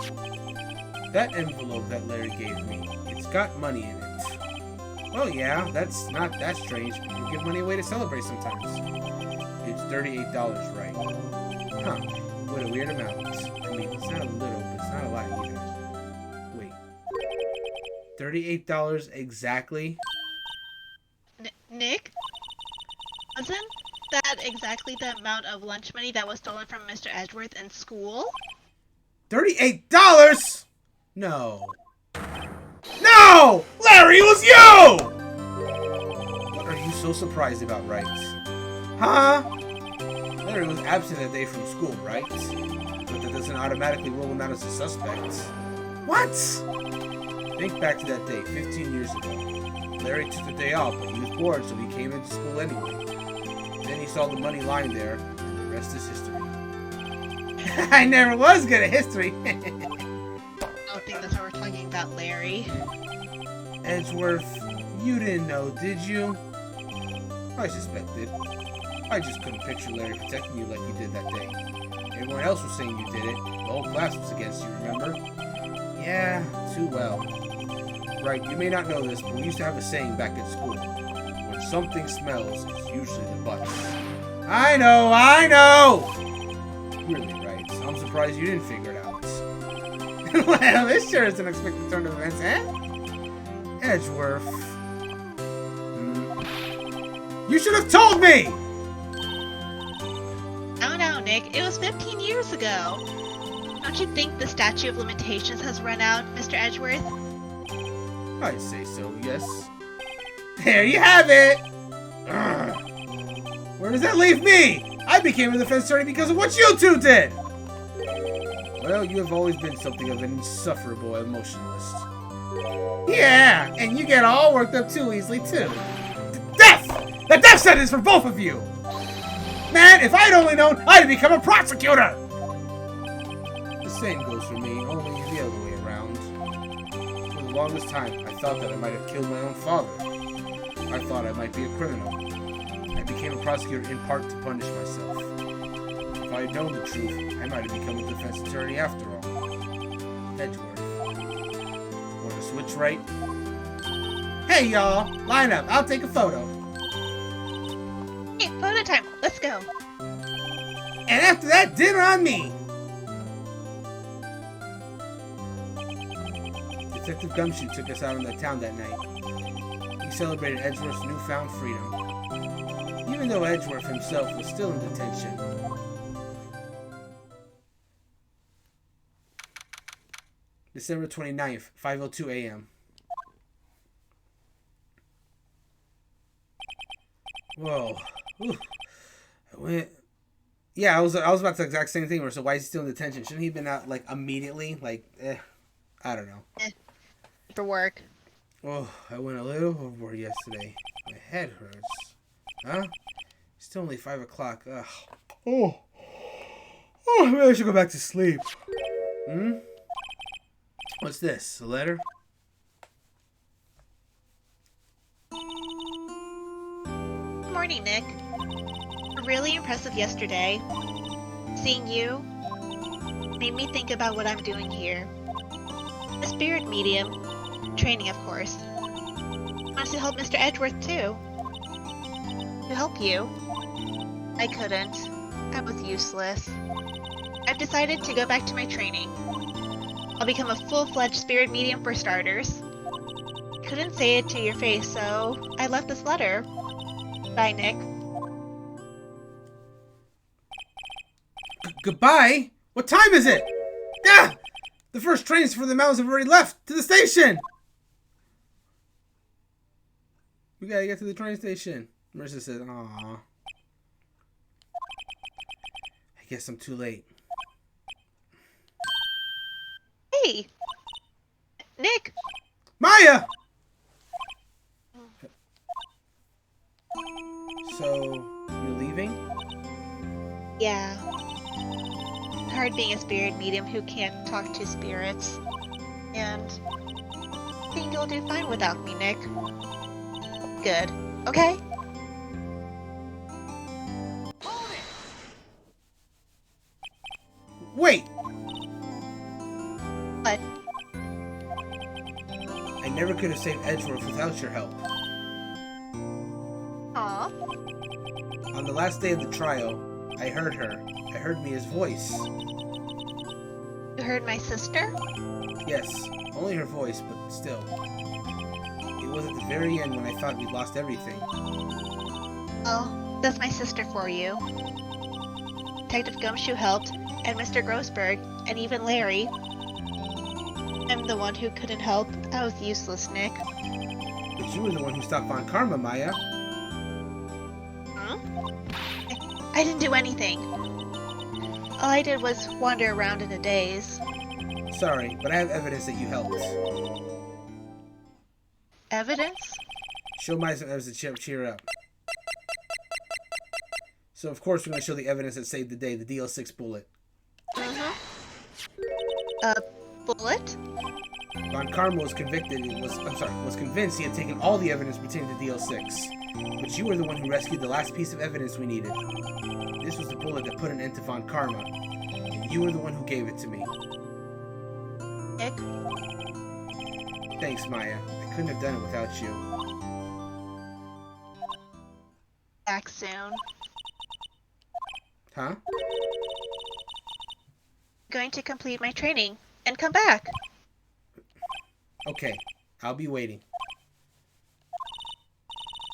That envelope that Larry gave me, it's got money in it. Well, yeah, that's not that strange. People give money away to celebrate sometimes. It's $38, right? Huh. What a weird amount. I mean, it's not a little, but it's not a lot either. Wait. $38 exactly? Nick? Wasn't that exactly the amount of lunch money that was stolen from Mr. Edgeworth in school? $38?! No. No! Larry, it was you! What are you so surprised about, Wright? Huh? Larry was absent that day from school, right? But that doesn't automatically rule him out as a suspect. What? Think back to that day, 15 years ago. Larry took the day off, but he was bored, so he came into school anyway. Then he saw the money lying there, and the rest is history. I never was good at history. I don't think that's what we're talking about, Larry. Edgeworth, you didn't know, did you? I suspected. I just couldn't picture Larry protecting you like he did that day. Everyone else was saying you did it. The whole class was against you, remember? Yeah, too well. Right, you may not know this, but we used to have a saying back at school. When something smells, it's usually the butts. I know! Really, right. I'm surprised you didn't figure it out. Well, this sure is an unexpected turn of events, eh? Edgeworth. You should have told me! Oh no, Nick. It was 15 years ago. Don't you think the statute of limitations has run out, Mr. Edgeworth? I'd say so, yes. There you have it! Ugh. Where does that leave me? I became a defense attorney because of what you two did! Well, you have always been something of an insufferable emotionalist. Yeah, and you get all worked up too easily, too. Death! The death sentence for both of you! Man, if I'd only known, I'd become a prosecutor! The same goes for me, only the other way around. For the longest time, I thought that I might have killed my own father. I thought I might be a criminal. I became a prosecutor in part to punish myself. If I had known the truth, I might have become a defense attorney after all. Edgeworth. Want to switch, right? Hey, y'all! Line up, I'll take a photo. Hey, photo time! Let's go! And after that, dinner on me! Detective Gumshoe took us out in the town that night. He celebrated Edgeworth's newfound freedom. Even though Edgeworth himself was still in detention. December 29th, 5:02 a.m. Whoa. Ooh. Yeah, I was about to say the exact same thing. So why is he still in detention? Shouldn't he have been out like immediately? Like, I don't know. For work. Oh, I went a little overboard yesterday. My head hurts. Huh? It's still only 5 o'clock. Ugh. Oh, maybe I should go back to sleep. What's this? A letter? Good morning, Nick. Really impressive yesterday. Seeing you made me think about what I'm doing here. A spirit medium. Training, of course. Wants to help Mr. Edgeworth, too. To help you. I couldn't. I was useless. I've decided to go back to my training. I'll become a full-fledged spirit medium for starters. Couldn't say it to your face, so I left this letter. Bye, Nick. Goodbye? What time is it? Ah! The first trains for the mountains have already left! To the station! We gotta get to the train station. Marissa said, "Aww. I guess I'm too late." Hey! Nick! Maya! So, you're leaving? Yeah. Hard being a spirit medium who can't talk to spirits. And I think you'll do fine without me, Nick. good, okay? Wait! What? I never could have saved Edgeworth without your help. Aw. On the last day of the trial, I heard her. I heard Mia's voice. You heard my sister? Yes, only her voice, but still. It was at the very end when I thought we'd lost everything. Oh, that's my sister for you. Detective Gumshoe helped, and Mr. Grossberg, and even Larry. I'm the one who couldn't help. I was useless, Nick. But you were the one who stopped Von Karma, Maya. Huh? I didn't do anything. All I did was wander around in a daze. Sorry, but I have evidence that you helped. Evidence? Show Maya some evidence to cheer up. So of course we're going to show the evidence that saved the day, the DL6 bullet. Uh-huh. A bullet? Von Karma was convinced he had taken all the evidence pertaining to DL6. But you were the one who rescued the last piece of evidence we needed. This was the bullet that put an end to Von Karma. And you were the one who gave it to me. Nick? Thanks, Maya. I couldn't have done it without you. Back soon. Huh? Going to complete my training and come back. Okay, I'll be waiting.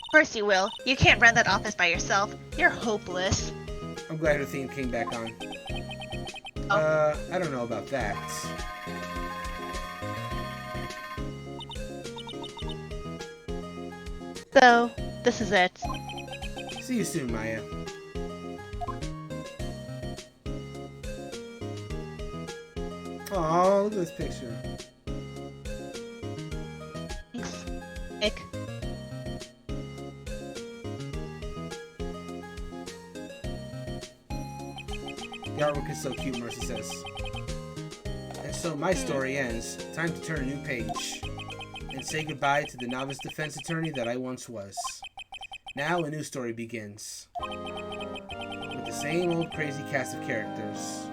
Of course you will. You can't run that office by yourself. You're hopeless. I'm glad her theme came back on. Oh. I don't know about that. So, this is it. See you soon, Maya. Aw, look at this picture. Thanks, Nick. The artwork is so cute, Mercy says. And so my story ends. Time to turn a new page. And say goodbye to the novice defense attorney that I once was. Now a new story begins. With the same old crazy cast of characters.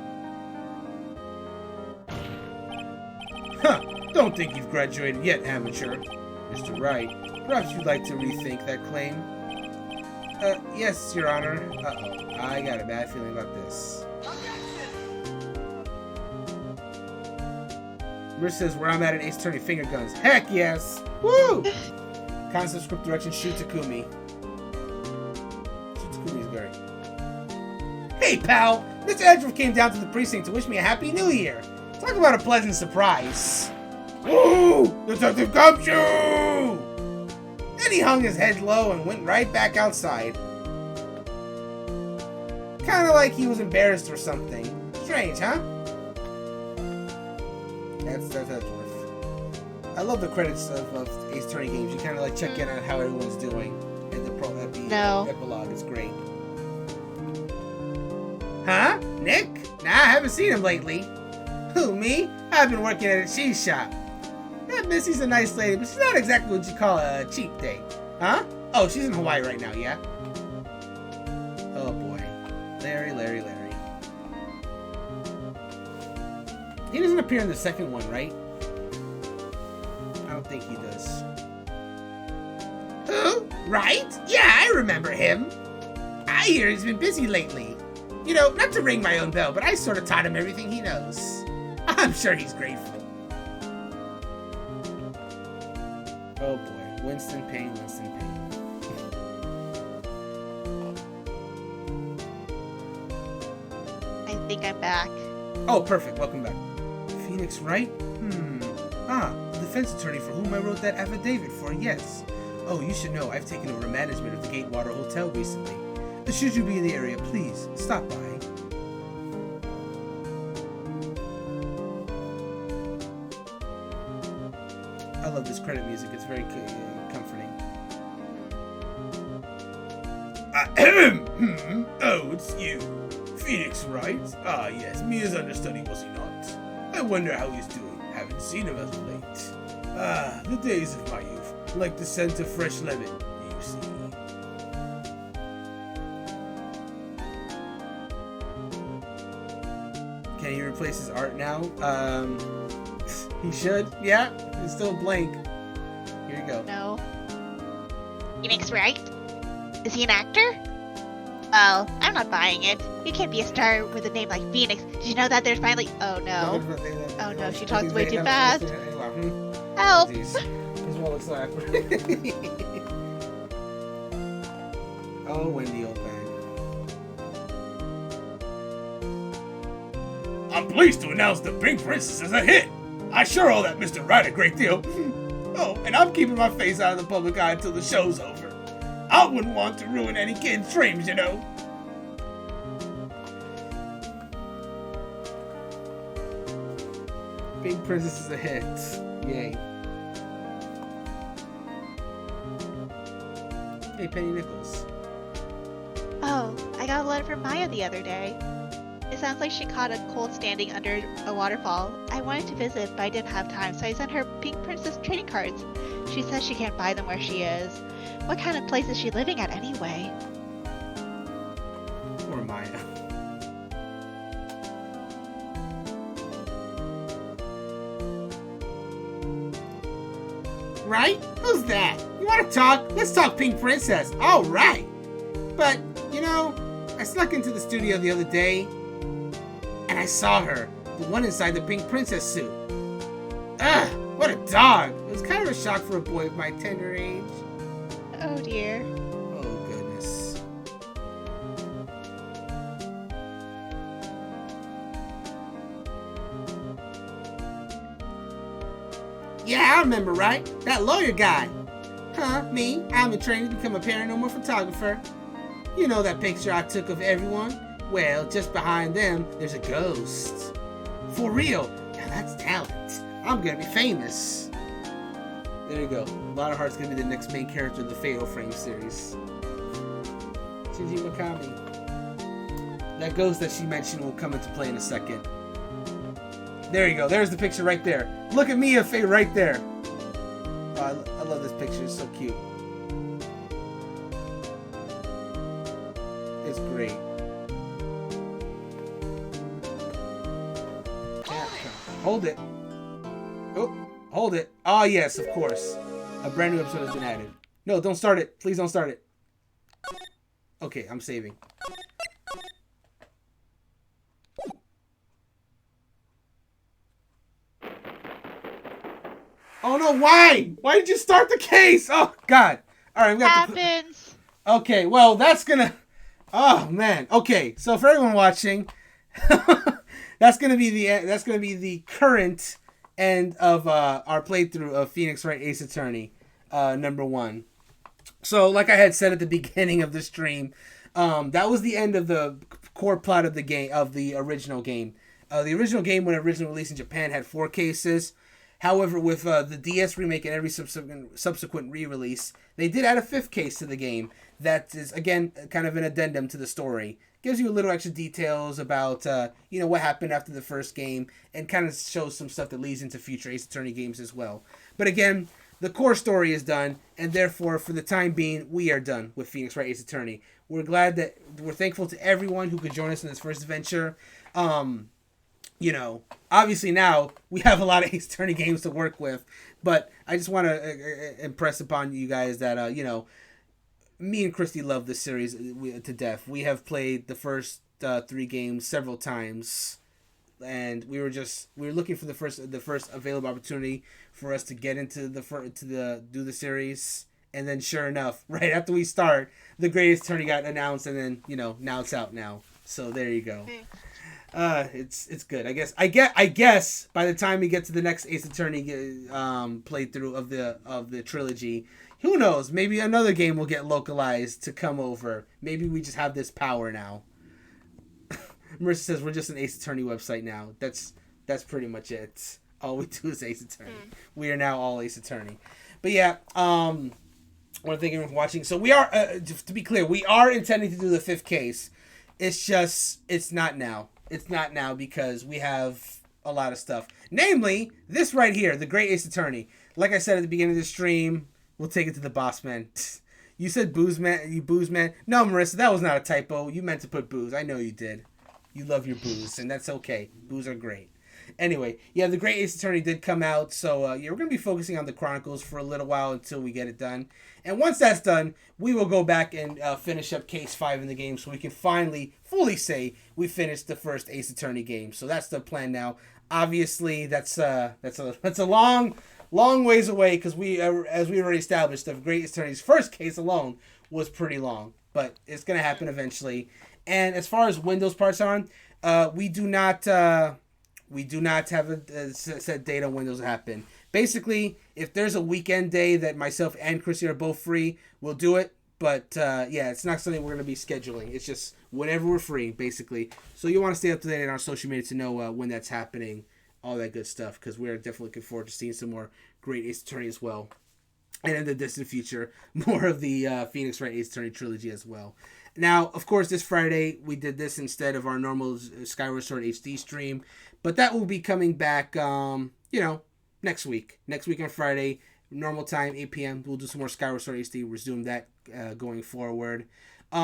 Huh! Don't think you've graduated yet, amateur. Mr. Wright, perhaps you'd like to rethink that claim? Yes, Your Honor. Uh-oh. I got a bad feeling about this. Mercy says where I'm at an Ace Attorney finger guns. Heck yes! Woo! Concept script direction, shoot Takumi. Shoot Takumi's great. Hey pal! Mr. Edgeworth came down to the precinct to wish me a happy new year. Talk about a pleasant surprise. Woo! Detective Gumshoe! Then he hung his head low and went right back outside. Kinda like he was embarrassed or something. Strange, huh? That's Edgeworth. I love the credits of Ace Attorney games. You kind of like check in on how everyone's doing at the epilogue. It's great. Huh? Nick? Nah, I haven't seen him lately. Who, me? I've been working at a cheese shop. That Missy's a nice lady, but she's not exactly what you call a cheap date. Huh? Oh, she's in Hawaii right now, yeah? Oh boy. Larry. He doesn't appear in the second one, right? I don't think he does. Who? Wright? Yeah, I remember him. I hear he's been busy lately. You know, not to ring my own bell, but I sort of taught him everything he knows. I'm sure he's grateful. Oh boy. Winston Payne. I think I'm back. Oh, perfect. Welcome back. Phoenix Wright? The defense attorney for whom I wrote that affidavit for, yes. Oh, you should know, I've taken over management of the Gatewater Hotel recently. Should you be in the area, please, stop by. I love this credit music, it's very comforting. Oh, it's you. Phoenix Wright? Ah, yes, Mia's understudy, was he not? I wonder how he's doing. Haven't seen him as of late. Ah, the days of my youth, like the scent of fresh lemon. Can he replace his art now? He should. Yeah, it's still blank. Here you go. No. Phoenix Wright? Is he an actor? Well, I'm not buying it. You can't be a star with a name like Phoenix. Did you know that there's finally... Oh, no. Oh, no, she talks way too fast. Help! This one looks so awkward. Oh, Wendy, old bag. I'm pleased to announce the Pink Princess is a hit. I sure owe that Mr. Wright a great deal. Oh, and I'm keeping my face out of the public eye until the show's over. I wouldn't want to ruin any kid's dreams, you know. Pink Princess is a hit. Yay. Hey, Penny Nichols. Oh, I got a letter from Maya the other day. It sounds like she caught a cold standing under a waterfall. I wanted to visit, but I didn't have time, so I sent her Pink Princess trading cards. She says she can't buy them where she is. What kind of place is she living at anyway? Poor Maya. Right? Who's that? You want to talk? Let's talk Pink Princess. All right. But, you know, I snuck into the studio the other day, and I saw her, the one inside the Pink Princess suit. Ugh, what a dog. It was kind of a shock for a boy of my tender age. Oh dear. Oh, goodness. Yeah, I remember, right? That lawyer guy. Huh, me? I'm in training to become a paranormal photographer. You know that picture I took of everyone? Well, just behind them, there's a ghost. For real. Now that's talent. I'm gonna be famous. There you go. A lot of Heart's gonna be the next main character of the Fatal Frame series. Shinji Mikami. That ghost that she mentioned will come into play in a second. There you go. There's the picture right there. Look at Mia Faye right there. Oh, I love this picture. It's so cute. It's great. Hold it. Oh, hold it. Ah, yes, of course. A brand new episode has been added. No, don't start it. Please don't start it. Okay, I'm saving. Oh no, why? Why did you start the case? Oh, God. All right, we got Happens. Okay, well, that's gonna... Oh, man. Okay, so for everyone watching, that's gonna be the current end of our playthrough of Phoenix Wright Ace Attorney, number 1. So, like I had said at the beginning of the stream, that was the end of the core plot of the game, of the original game. The original game, when it originally released in Japan, had 4 cases. However, with the DS remake and every subsequent re-release, they did add a 5th case to the game. That is, again, kind of an addendum to the story. Gives you a little extra details about, what happened after the first game, and kind of shows some stuff that leads into future Ace Attorney games as well. But again, the core story is done, and therefore, for the time being, we are done with Phoenix Wright Ace Attorney. We're thankful to everyone who could join us in this first adventure. Obviously now we have a lot of Ace Attorney games to work with, but I just want to impress upon you guys that, me and Christy love this series to death. We have played the first 3 games several times, and we were looking for the first available opportunity for us to get into do the series. And then sure enough, right after we start, the Greatest Attorney got announced, and then, now it's out now. So there you go. It's good. I guess by the time we get to the next Ace Attorney playthrough of the trilogy, who knows? Maybe another game will get localized to come over. Maybe we just have this power now. Marissa says we're just an Ace Attorney website now. That's pretty much it. All we do is Ace Attorney. We are now all Ace Attorney. But yeah, I want to thank everyone for watching. So we are, to be clear, we are intending to do the 5th case. It's not now. It's not now because we have a lot of stuff. Namely, this right here, the Great Ace Attorney. Like I said at the beginning of the stream, we'll take it to the boss man. You said booze man, you booze man. No, Marissa, that was not a typo. You meant to put booze. I know you did. You love your boos, and that's okay. Boos are great. Anyway, yeah, the Great Ace Attorney did come out, so yeah, we're going to be focusing on the Chronicles for a little while until we get it done. And once that's done, we will go back and finish up Case 5 in the game so we can finally, fully say we finished the first Ace Attorney game. So that's the plan now. Obviously, that's a long ways away because as we already established, the Great Ace Attorney's first case alone was pretty long. But it's going to happen eventually. And as far as when those parts are on, we do not have a set date on when those happen. Basically, if there's a weekend day that myself and Chrissy are both free, we'll do it. But yeah, it's not something we're going to be scheduling. It's just whenever we're free, basically. So you want to stay up to date on our social media to know when that's happening, all that good stuff, because we're definitely looking forward to seeing some more Great Ace Attorney as well. And in the distant future, more of the Phoenix Wright Ace Attorney trilogy as well. Now, of course, this Friday, we did this instead of our normal Skyward Sword HD stream. But that will be coming back, next week. Next week on Friday, normal time, 8 p.m. We'll do some more Skyward Sword HD, resume that going forward.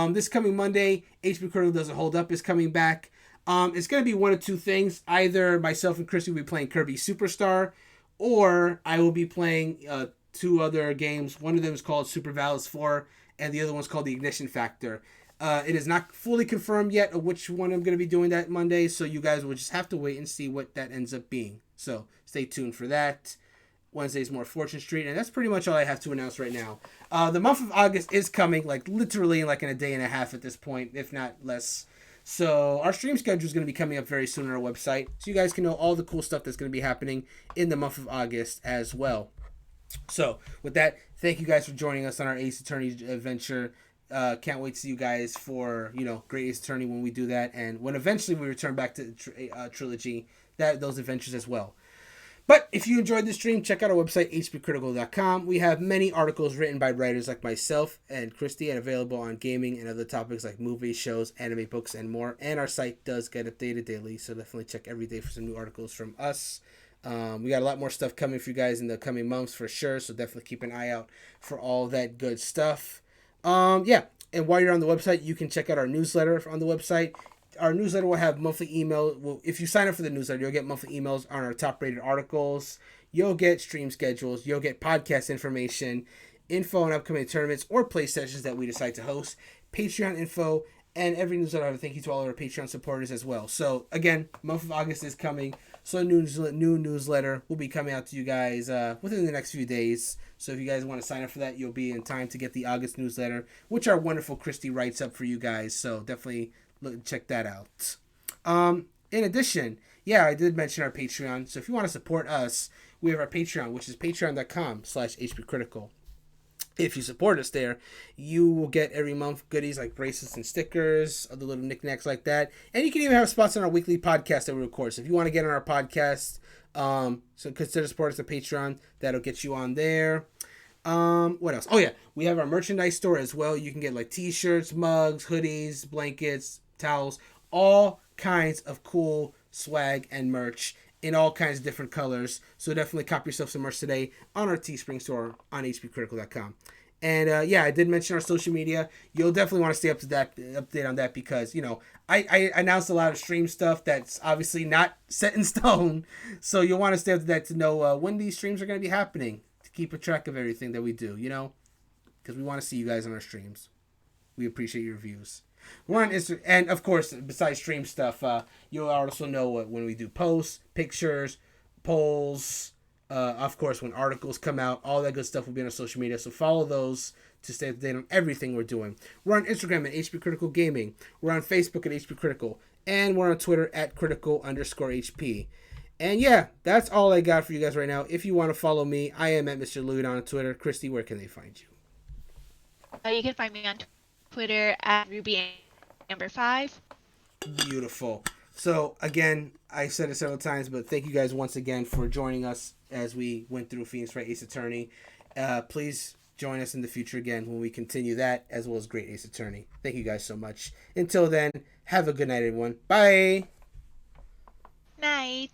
This coming Monday, HP Critical Doesn't Hold Up is coming back. It's going to be one of two things. Either myself and Chrissy will be playing Kirby Superstar, or I will be playing two other games. One of them is called Super Valus 4, and the other one's called The Ignition Factor. It is not fully confirmed yet of which one I'm going to be doing that Monday, so you guys will just have to wait and see what that ends up being. So stay tuned for that. Wednesday's more Fortune Street, and that's pretty much all I have to announce right now. The month of August is coming, literally in a day and a half at this point, if not less. So our stream schedule is going to be coming up very soon on our website, so you guys can know all the cool stuff that's going to be happening in the month of August as well. So with that, thank you guys for joining us on our Ace Attorney adventure. Can't wait to see you guys for Great Ace Attorney when we do that, and when eventually we return back to the trilogy, those adventures as well. But if you enjoyed the stream, check out our website, hpcritical.com. We have many articles written by writers like myself and Christy and available on gaming and other topics like movies, shows, anime, books, and more. And our site does get updated daily, so definitely check every day for some new articles from us. We got a lot more stuff coming for you guys in the coming months for sure, so definitely keep an eye out for all that good stuff. Yeah, and while you're on the website, you can check out our newsletter on the website. Our newsletter will have monthly email. Well, if you sign up for the newsletter, you'll get monthly emails on our top-rated articles. You'll get stream schedules. You'll get podcast information, info on upcoming tournaments or play sessions that we decide to host, Patreon info, and every newsletter. I have a thank you to all our Patreon supporters as well. So, again, month of August is coming. So a new newsletter will be coming out to you guys within the next few days. So if you guys want to sign up for that, you'll be in time to get the August newsletter, which our wonderful Christy writes up for you guys. So definitely check that out. In addition, yeah, I did mention our Patreon. So if you want to support us, we have our Patreon, which is patreon.com/hpcritical. If you support us there, you will get every month goodies like bracelets and stickers, other little knickknacks like that. And you can even have spots on our weekly podcast that we record. So if you want to get on our podcast, so consider supporting us on Patreon. That'll get you on there. What else? Oh, yeah. We have our merchandise store as well. You can get t-shirts, mugs, hoodies, blankets, towels, all kinds of cool swag and merch in all kinds of different colors. So definitely cop yourself some merch today on our Teespring store on hpcritical.com. And yeah, I did mention our social media. You'll definitely want to stay update on that because, I announced a lot of stream stuff that's obviously not set in stone. So you'll want to stay up to that to know when these streams are going to be happening, to keep a track of everything that we do, because we want to see you guys on our streams. We appreciate your views. We're on Instagram, and of course, besides stream stuff, you'll also know when we do posts, pictures, polls, of course, when articles come out, all that good stuff will be on our social media. So follow those to stay up to date on everything we're doing. We're on Instagram at HP Critical Gaming. We're on Facebook at HP Critical, and we're on Twitter at critical_HP. And yeah, that's all I got for you guys right now. If you want to follow me, I am at Mr. Louis on Twitter. Christy, where can they find you? You can find me on Twitter at RubyAmber5. Beautiful. So again, I said it several times, but thank you guys once again for joining us as we went through Phoenix Wright Ace Attorney. Please join us in the future again when we continue that as well as Great Ace Attorney. Thank you guys so much. Until then, have a good night, everyone. Bye. Night.